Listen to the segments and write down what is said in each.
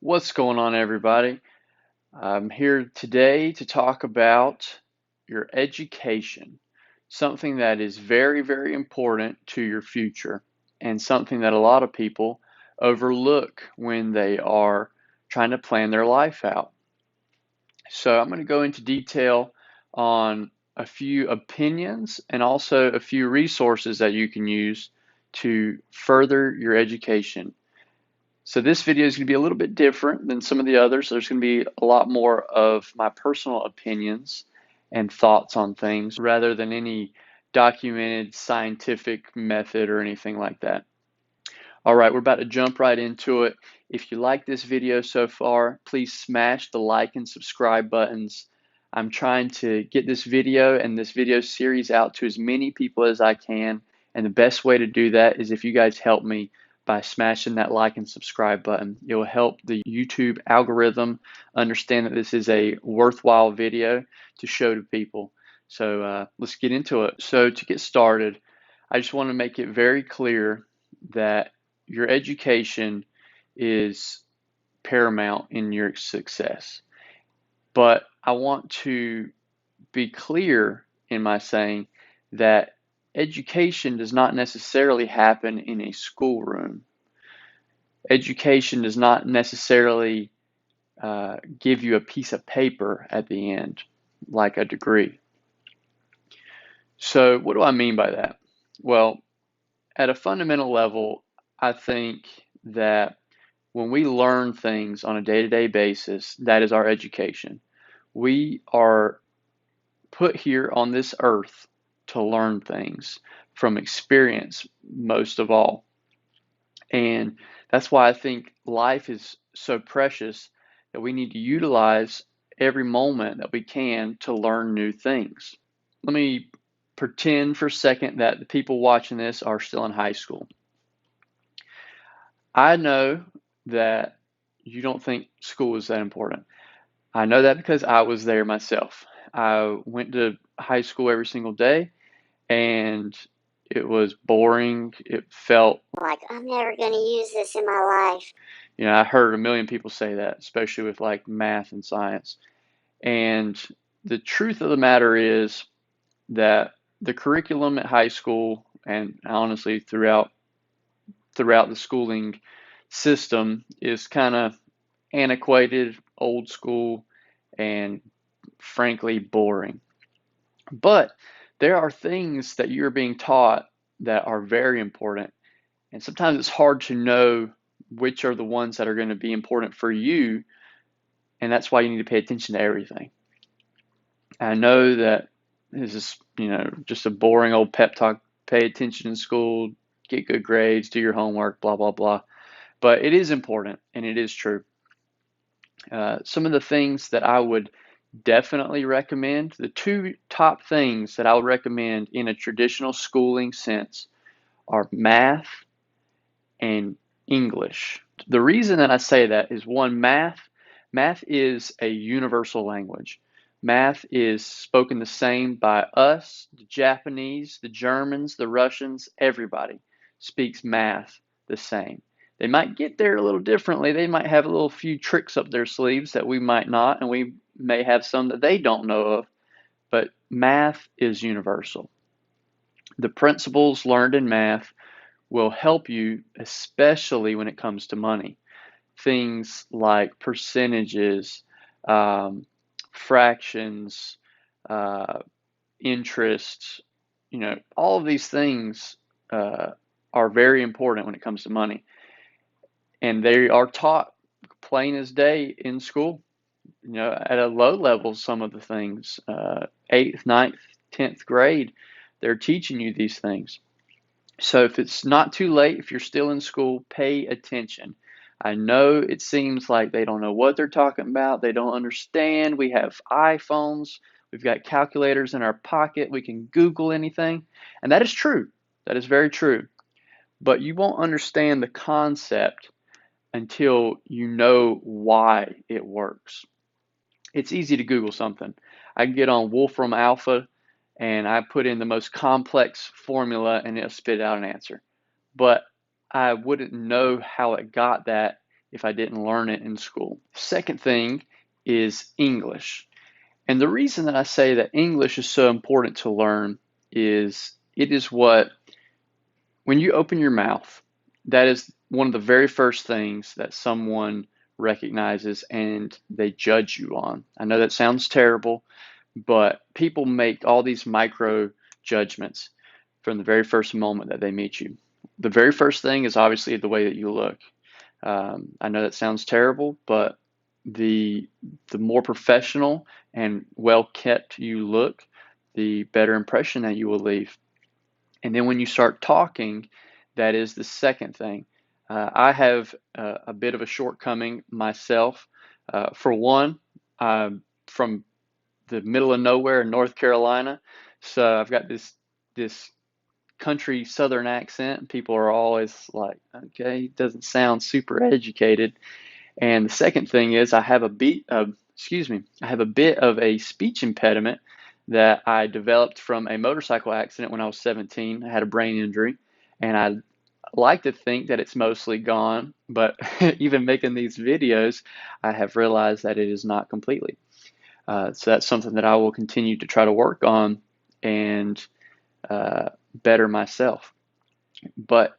What's going on, everybody? I'm here today to talk about your education, something that is very, very important to your future, and something that a lot of people overlook when they are trying to plan their life out. So, I'm going to go into detail on a few opinions and also a few resources that you can use to further your education. So this video is going to be a little bit different than some of the others. There's going to be a lot more of my personal opinions and thoughts on things rather than any documented scientific method or anything like that. All right, we're about to jump right into it. If you like this video so far, please smash the like and subscribe buttons. I'm trying to get this video and this video series out to as many people as I can, and the best way to do that is if you guys help me by smashing that like and subscribe button. It will help the YouTube algorithm understand that this is a worthwhile video to show to people. So let's get into it. So to get started, I just want to make it very clear that your education is paramount in your success. But I want to be clear in my saying that education does not necessarily happen in a schoolroom. Education does not necessarily give you a piece of paper at the end, like a degree. So, what do I mean by that? Well, at a fundamental level, I think that when we learn things on a day-to-day basis, that is our education. We are put here on this earth to learn things from experience, most of all. And that's why I think life is so precious that we need to utilize every moment that we can to learn new things. Let me pretend for a second that the people watching this are still in high school. I know that you don't think school is that important. I know that because I was there myself. I went to high school every single day and it was boring. It felt like I'm never going to use this in my life. I heard a million people say that, especially with like math and science. And the truth of the matter is that the curriculum at high school and honestly throughout the schooling system is kind of antiquated, old school, and frankly boring. But there are things that you're being taught that are very important. And sometimes it's hard to know which are the ones that are going to be important for you. And that's why you need to pay attention to everything. I know that this is, just a boring old pep talk. Pay attention in school, get good grades, do your homework, blah, blah, blah. But it is important and it is true. Some of the things that I would definitely recommend, the two top things that I would recommend in a traditional schooling sense are math and English. The reason that I say that is one, math is a universal language. Math is spoken the same by us, the Japanese, the Germans, the Russians, everybody speaks math the same. They might get there a little differently. They might have a little few tricks up their sleeves that we might not, and we may have some that they don't know of, but math is universal. The principles learned in math will help you, especially when it comes to money. Things like percentages, fractions, uh, interest, all of these things are very important when it comes to money. And they are taught plain as day in school, at a low level, some of the things, 8th, 9th, 10th grade, they're teaching you these things. So if it's not too late, if you're still in school, pay attention. I know it seems like they don't know what they're talking about. They don't understand. We have iPhones. We've got calculators in our pocket. We can Google anything. And that is true. That is very true. But you won't understand the concept until you know why it works. It's easy to Google something. I can get on Wolfram Alpha and I put in the most complex formula and it'll spit out an answer. But I wouldn't know how it got that if I didn't learn it in school. Second thing is English. And the reason that I say that English is so important to learn is it is what, when you open your mouth, that is one of the very first things that someone recognizes and they judge you on. I know that sounds terrible, but people make all these micro judgments from the very first moment that they meet you. The very first thing is obviously the way that you look. I know that sounds terrible, but the the more professional and well kept you look, the better impression that you will leave. And then when you start talking, that is the second thing. I have a bit of a shortcoming myself. For one, I'm from the middle of nowhere in North Carolina, so I've got this country southern accent, and people are always like, "Okay, he doesn't sound super educated." And the second thing is I have a bit of a speech impediment that I developed from a motorcycle accident when I was 17. I had a brain injury, and I like to think that it's mostly gone, but even making these videos, I have realized that it is not completely. So that's something that I will continue to try to work on and better myself. But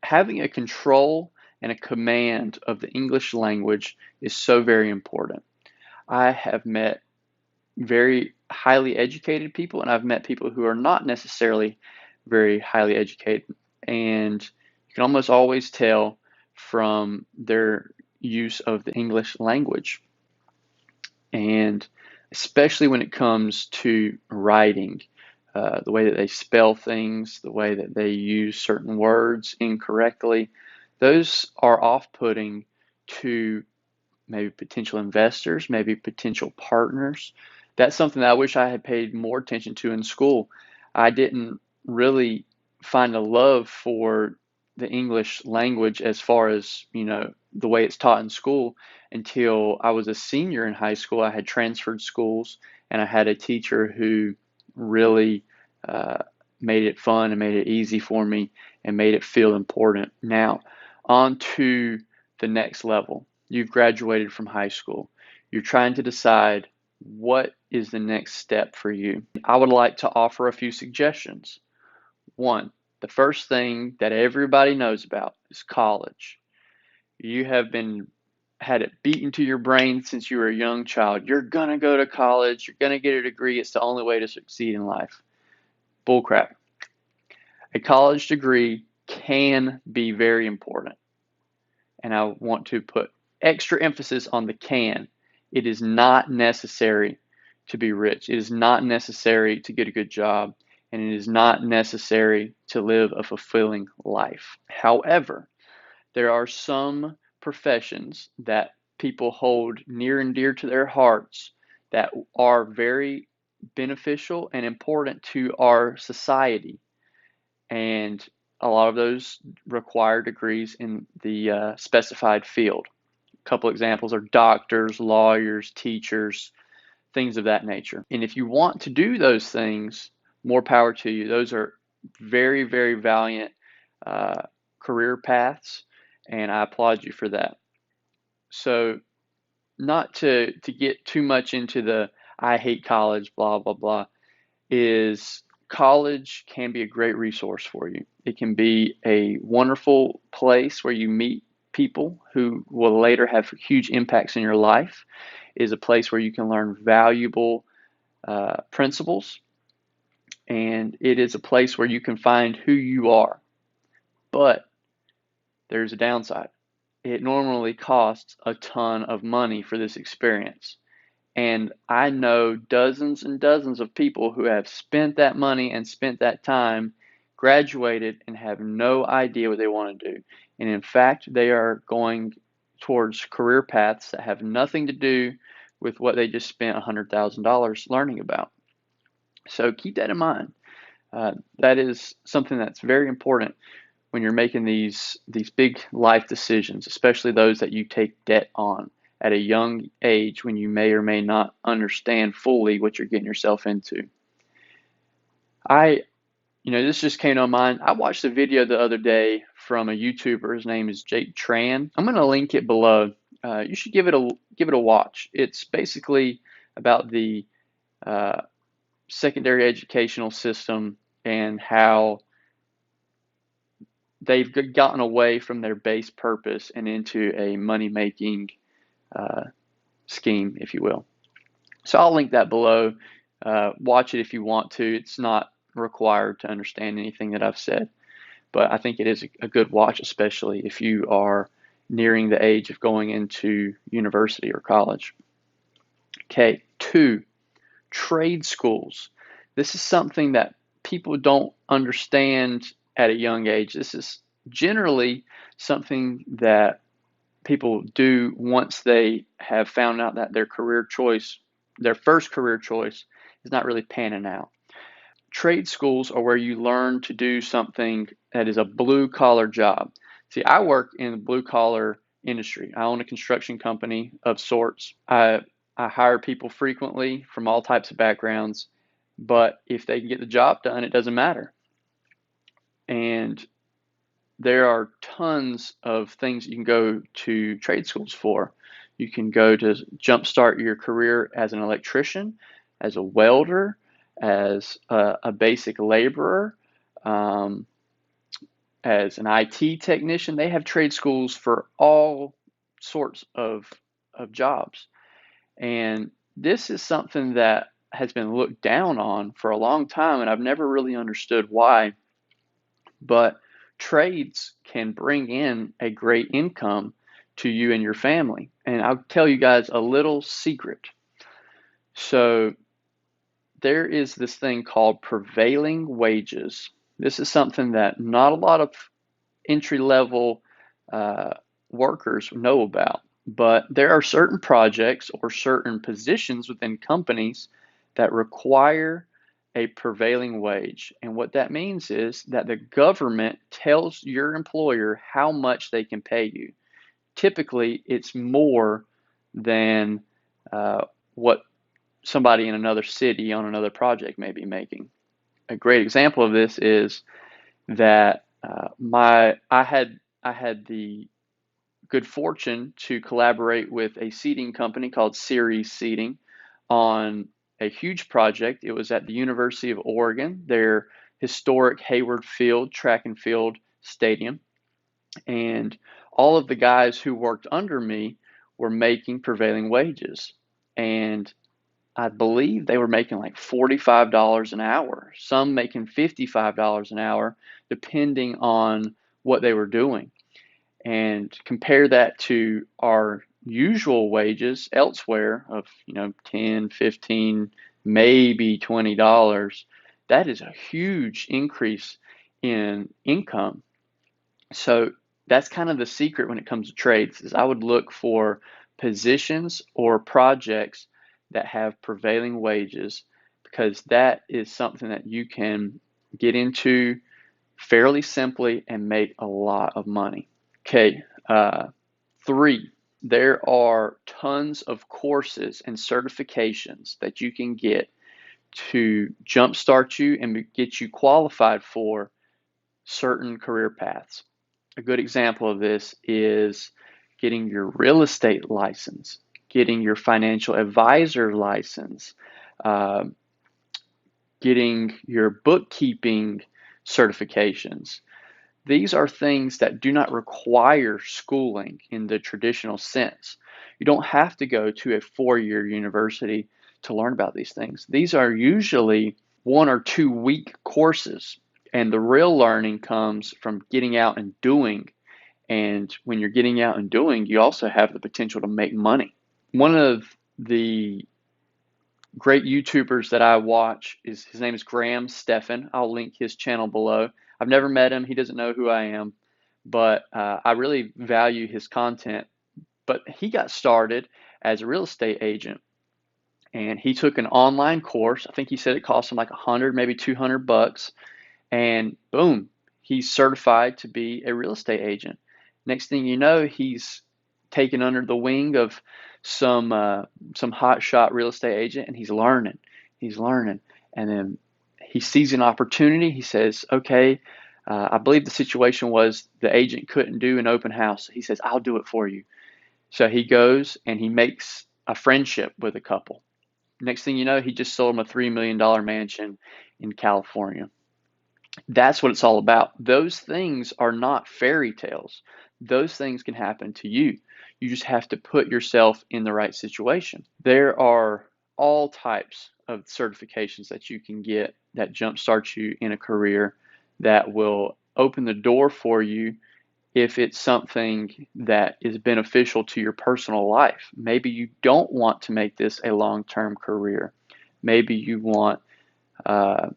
having a control and a command of the English language is so very important. I have met very highly educated people, and I've met people who are not necessarily very highly educated. And you can almost always tell from their use of the English language. And especially when it comes to writing, the way that they spell things, the way that they use certain words incorrectly, those are off-putting to maybe potential investors, maybe potential partners. That's something that I wish I had paid more attention to in school. I didn't really find a love for the English language as far as, the way it's taught in school until I was a senior in high school. I had transferred schools and I had a teacher who really uh, made it fun and made it easy for me and made it feel important. Now, on to the next level. You've graduated from high school. You're trying to decide what is the next step for you. I would like to offer a few suggestions. One, the first thing that everybody knows about is college. You have been had it beaten to your brain since you were a young child. You're gonna go to college, you're gonna get a degree, it's the only way to succeed in life. Bullcrap. A college degree can be very important, and I want to put extra emphasis on the can. It is not necessary to be rich. It is not necessary to get a good job, and it is not necessary to live a fulfilling life. However, there are some professions that people hold near and dear to their hearts that are very beneficial and important to our society. And a lot of those require degrees in the specified field. A couple examples are doctors, lawyers, teachers, things of that nature. And if you want to do those things, more power to you. Those are very, very valiant uh, career paths, and I applaud you for that. So, not to get too much into the I hate college, blah, blah, blah, is college can be a great resource for you. It can be a wonderful place where you meet people who will later have huge impacts in your life. It is a place where you can learn valuable principles, and it is a place where you can find who you are. But there's a downside. It normally costs a ton of money for this experience. And I know dozens and dozens of people who have spent that money and spent that time, graduated, and have no idea what they want to do. And in fact, they are going towards career paths that have nothing to do with what they just spent $100,000 learning about. So keep that in mind. That is something that's very important when you're making these big life decisions, especially those that you take debt on at a young age when you may or may not understand fully what you're getting yourself into. I This just came to mind. I watched a video the other day from a YouTuber. His name is Jake Tran. I'm going to link it below. You should give it a watch. It's basically about the uh, secondary educational system and how they've gotten away from their base purpose and into a money-making uh, scheme, if you will. So I'll link that below. Watch it if you want to. It's not required to understand anything that I've said, but I think it is a good watch, especially if you are nearing the age of going into university or college. Okay, 2, trade schools. This is something that people don't understand at a young age. This is generally something that people do once they have found out that their first career choice, is not really panning out. Trade schools are where you learn to do something that is a blue collar job. See, I work in the blue collar industry. I own a construction company of sorts. I hire people frequently from all types of backgrounds, but if they can get the job done, it doesn't matter. And there are tons of things you can go to trade schools for. You can go to jumpstart your career as an electrician, as a welder, as a basic laborer, um, as an IT technician. They have trade schools for all sorts of jobs. And this is something that has been looked down on for a long time, and I've never really understood why. But trades can bring in a great income to you and your family. And I'll tell you guys a little secret. So there is this thing called prevailing wages. This is something that not a lot of entry level uh, workers know about. But there are certain projects or certain positions within companies that require a prevailing wage. And what that means is that the government tells your employer how much they can pay you. Typically, it's more than what somebody in another city on another project may be making. A great example of this is that I had the good fortune to collaborate with a seating company called Series Seating on a huge project. It was at the University of Oregon, their historic Hayward Field track and field stadium. And all of the guys who worked under me were making prevailing wages. And I believe they were making like $45 an hour, some making $55 an hour, depending on what they were doing. And compare that to our usual wages elsewhere of 10, 15, maybe $20. That is a huge increase in income. So that's kind of the secret when it comes to trades, is I would look for positions or projects that have prevailing wages, because that is something that you can get into fairly simply and make a lot of money. Okay, 3, there are tons of courses and certifications that you can get to jumpstart you and get you qualified for certain career paths. A good example of this is getting your real estate license, getting your financial advisor license, uh, getting your bookkeeping certifications. These are things that do not require schooling in the traditional sense. You don't have to go to a 4-year university to learn about these things. These are usually 1 or 2 week courses, and the real learning comes from getting out and doing. And when you're getting out and doing, you also have the potential to make money. One of the great YouTubers that I watch is his name is Stefan. I'll link his channel below. I've never met him. He doesn't know who I am, but I really value his content. But he got started as a real estate agent, and he took an online course. I think he said it cost him like 100, maybe $200, and boom, he's certified to be a real estate agent. Next thing you know, he's taken under the wing of some hot shot real estate agent, and he's learning, and then he sees an opportunity. He says, okay, I believe the situation was the agent couldn't do an open house. He says, I'll do it for you. So he goes and he makes a friendship with a couple. Next thing you know, he just sold them a $3 million mansion in California. That's what it's all about. Those things are not fairy tales. Those things can happen to you. You just have to put yourself in the right situation. There are all types of certifications that you can get that jumpstart you in a career that will open the door for you if it's something that is beneficial to your personal life. Maybe you don't want to make this a long-term career. Maybe you want to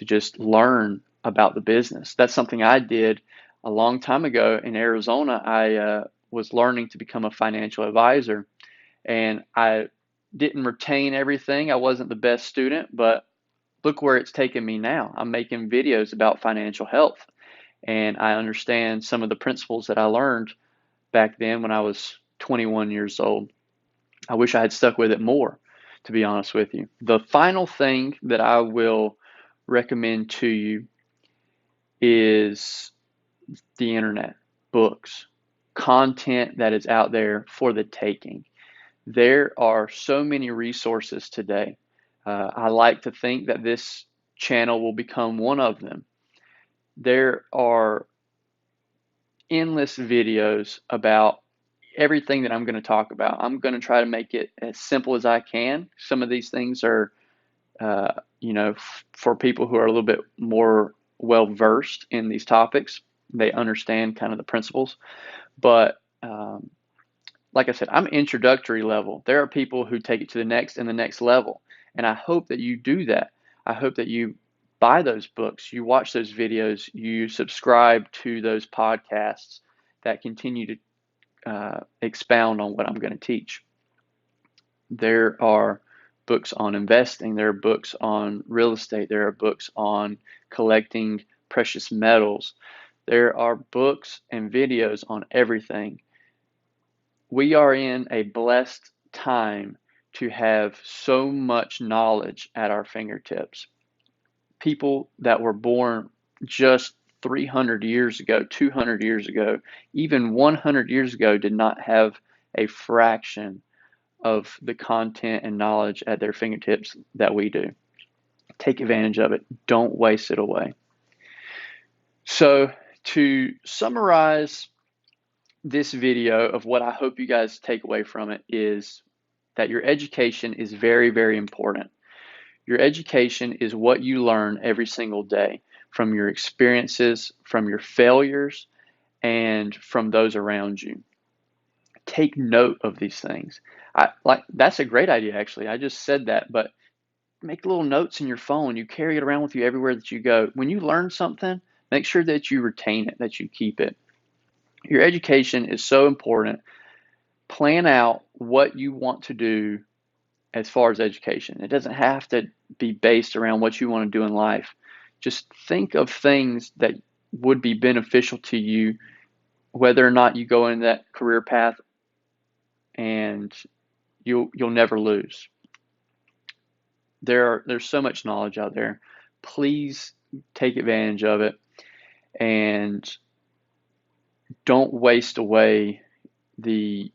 just learn about the business. That's something I did a long time ago in Arizona. I was learning to become a financial advisor, and I didn't retain everything. I wasn't the best student, but look where it's taken me now. I'm making videos about financial health, and I understand some of the principles that I learned back then when I was 21 years old. I wish I had stuck with it more, to be honest with you. The final thing that I will recommend to you is the internet, books, content that is out there for the taking. There are so many resources today. I like to think that this channel will become one of them. There are endless videos about everything that I'm going to talk about. I'm going to try to make it as simple as I can. Some of these things are, for people who are a little bit more well versed in these topics. They understand kind of the principles. But like I said, I'm introductory level. There are people who take it to the next and the next level. And I hope that you do that. I hope that you buy those books, you watch those videos, you subscribe to those podcasts that continue to expound on what I'm going to teach. There are books on investing, there are books on real estate, there are books on collecting precious metals, there are books and videos on everything. We are in a blessed time to have so much knowledge at our fingertips. People that were born just 300 years ago, 200 years ago, even 100 years ago did not have a fraction of the content and knowledge at their fingertips that we do. Take advantage of it. Don't waste it away. So to summarize this video of what I hope you guys take away from it is that your education is very, very important. Your education is what you learn every single day from your experiences, from your failures, and from those around you. Take note of these things. That's a great idea, actually. I just said that, but make little notes in your phone. You carry it around with you everywhere that you go. When you learn something, make sure that you retain it, that you keep it. Your education is so important. Plan out what you want to do as far as education. It doesn't have to be based around what you want to do in life. Just think of things that would be beneficial to you, whether or not you go in that career path, and you'll never lose. There's so much knowledge out there. Please take advantage of it and don't waste away the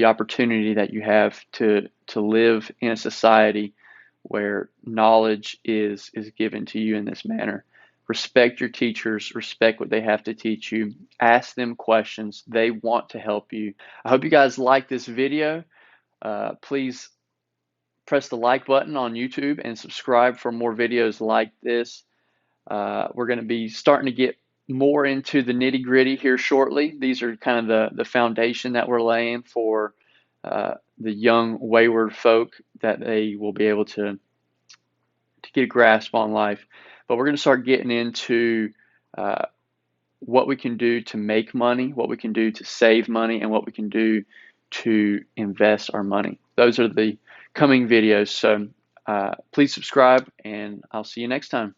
opportunity that you have to live in a society where knowledge is given to you in this manner. Respect your teachers, respect what they have to teach you, ask them questions. They want to help you. I hope you guys like this video. Please press the like button on YouTube and subscribe for more videos like this. We're going to be starting to get more into the nitty gritty here shortly. These are kind of the foundation that we're laying for the young wayward folk, that they will be able to get a grasp on life. But we're going to start getting into what we can do to make money, what we can do to save money, and what we can do to invest our money. Those are the coming videos. So please subscribe, and I'll see you next time.